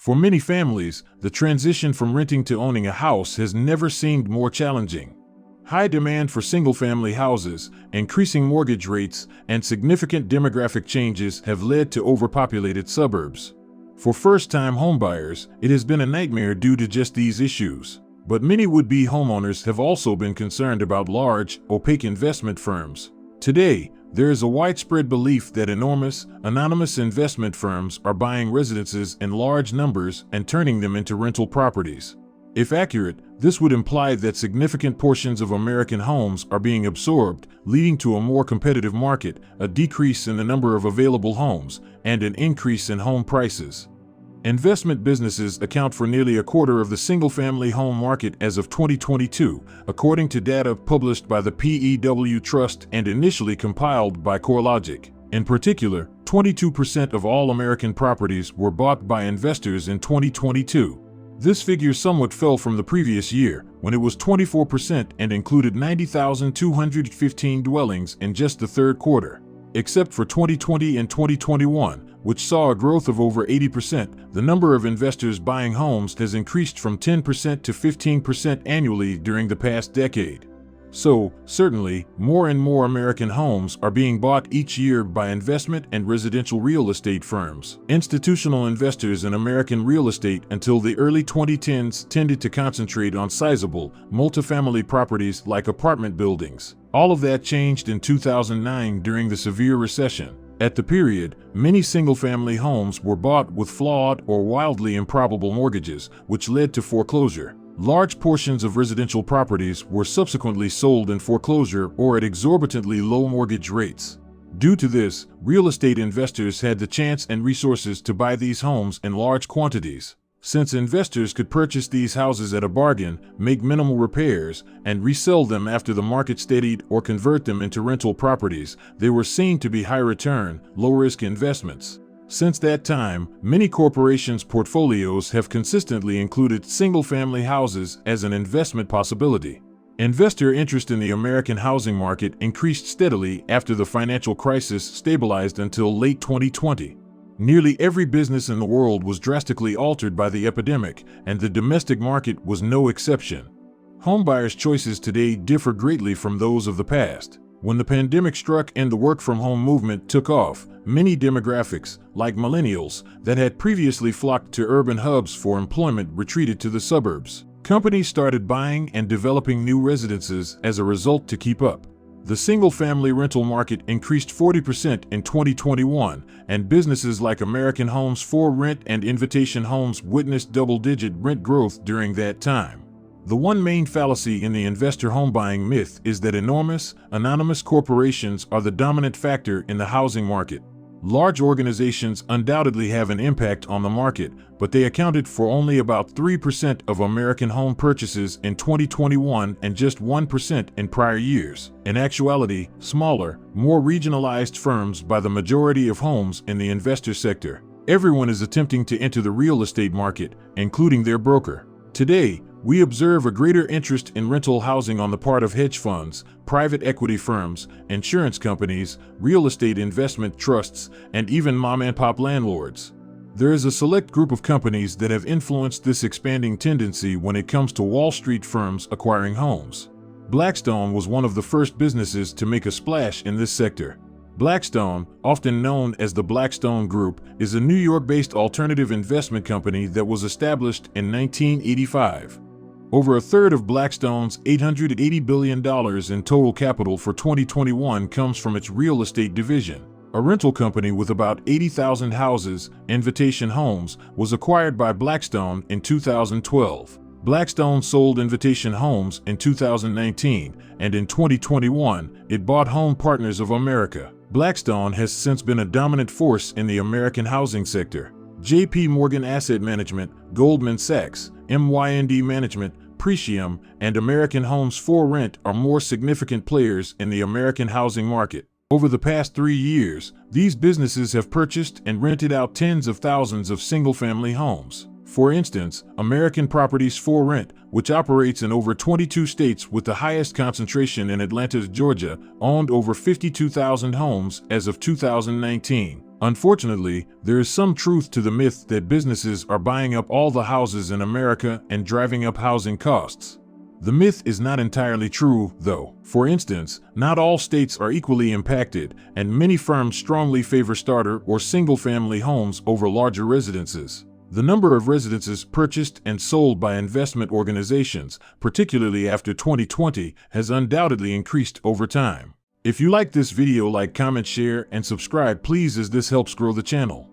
For many families, the transition from renting to owning a house has never seemed more challenging. High demand for single-family houses, increasing mortgage rates, and significant demographic changes have led to overpopulated suburbs. For first-time homebuyers, it has been a nightmare due to just these issues. But many would-be homeowners have also been concerned about large, opaque investment firms. Today, there is a widespread belief that enormous, anonymous investment firms are buying residences in large numbers and turning them into rental properties. If accurate, this would imply that significant portions of American homes are being absorbed, leading to a more competitive market, a decrease in the number of available homes, and an increase in home prices. Investment businesses account for nearly a quarter of the single-family home market as of 2022, according to data published by the PEW Trust and initially compiled by CoreLogic. In particular, 22% of all American properties were bought by investors in 2022. This figure somewhat fell from the previous year, when it was 24% and included 90,215 dwellings in just the third quarter. Except for 2020 and 2021, which saw a growth of over 80%, the number of investors buying homes has increased from 10% to 15% annually during the past decade. So, certainly, more and more American homes are being bought each year by investment and residential real estate firms. Institutional investors in American real estate until the early 2010s tended to concentrate on sizable, multifamily properties like apartment buildings. All of that changed in 2009 during the severe recession. At the period, many single-family homes were bought with flawed or wildly improbable mortgages, which led to foreclosure. Large portions of residential properties were subsequently sold in foreclosure or at exorbitantly low mortgage rates. Due to this, real estate investors had the chance and resources to buy these homes in large quantities. Since investors could purchase these houses at a bargain, make minimal repairs, and resell them after the market steadied or convert them into rental properties, they were seen to be high-return, low-risk investments. Since that time, many corporations' portfolios have consistently included single-family houses as an investment possibility. Investor interest in the American housing market increased steadily after the financial crisis stabilized until late 2020. Nearly every business in the world was drastically altered by the epidemic, and the domestic market was no exception. Homebuyers' choices today differ greatly from those of the past. When the pandemic struck and the work-from-home movement took off, many demographics, like millennials, that had previously flocked to urban hubs for employment retreated to the suburbs. Companies started buying and developing new residences as a result to keep up. The single-family rental market increased 40% in 2021, and businesses like American Homes 4 Rent and Invitation Homes witnessed double-digit rent growth during that time. The one main fallacy in the investor home buying myth is that enormous, anonymous corporations are the dominant factor in the housing market. Large organizations undoubtedly have an impact on the market, but they accounted for only about 3% of American home purchases in 2021 and just 1% in prior years. In actuality, smaller, more regionalized firms buy the majority of homes in the investor sector. Everyone is attempting to enter the real estate market, including their broker. Today, we observe a greater interest in rental housing on the part of hedge funds, private equity firms, insurance companies, real estate investment trusts, and even mom-and-pop landlords. There is a select group of companies that have influenced this expanding tendency when it comes to Wall Street firms acquiring homes. Blackstone was one of the first businesses to make a splash in this sector. Blackstone, often known as the Blackstone Group, is a New York-based alternative investment company that was established in 1985. Over a third of Blackstone's $880 billion in total capital for 2021 comes from its real estate division. A rental company with about 80,000 houses, Invitation Homes, was acquired by Blackstone in 2012. Blackstone sold Invitation Homes in 2019, and in 2021, it bought Home Partners of America. Blackstone has since been a dominant force in the American housing sector. J.P. Morgan Asset Management, Goldman Sachs, MYND Management, Pretium, and American Homes 4 Rent are more significant players in the American housing market. Over the past 3 years, these businesses have purchased and rented out tens of thousands of single-family homes. For instance, American Properties 4 Rent, which operates in over 22 states with the highest concentration in Atlanta, Georgia, owned over 52,000 homes as of 2019. Unfortunately, there is some truth to the myth that businesses are buying up all the houses in America and driving up housing costs. The myth is not entirely true, though. For instance, not all states are equally impacted, and many firms strongly favor starter or single-family homes over larger residences. The number of residences purchased and sold by investment organizations, particularly after 2020, has undoubtedly increased over time. If you like this video, like, comment, share, and subscribe please, as this helps grow the channel.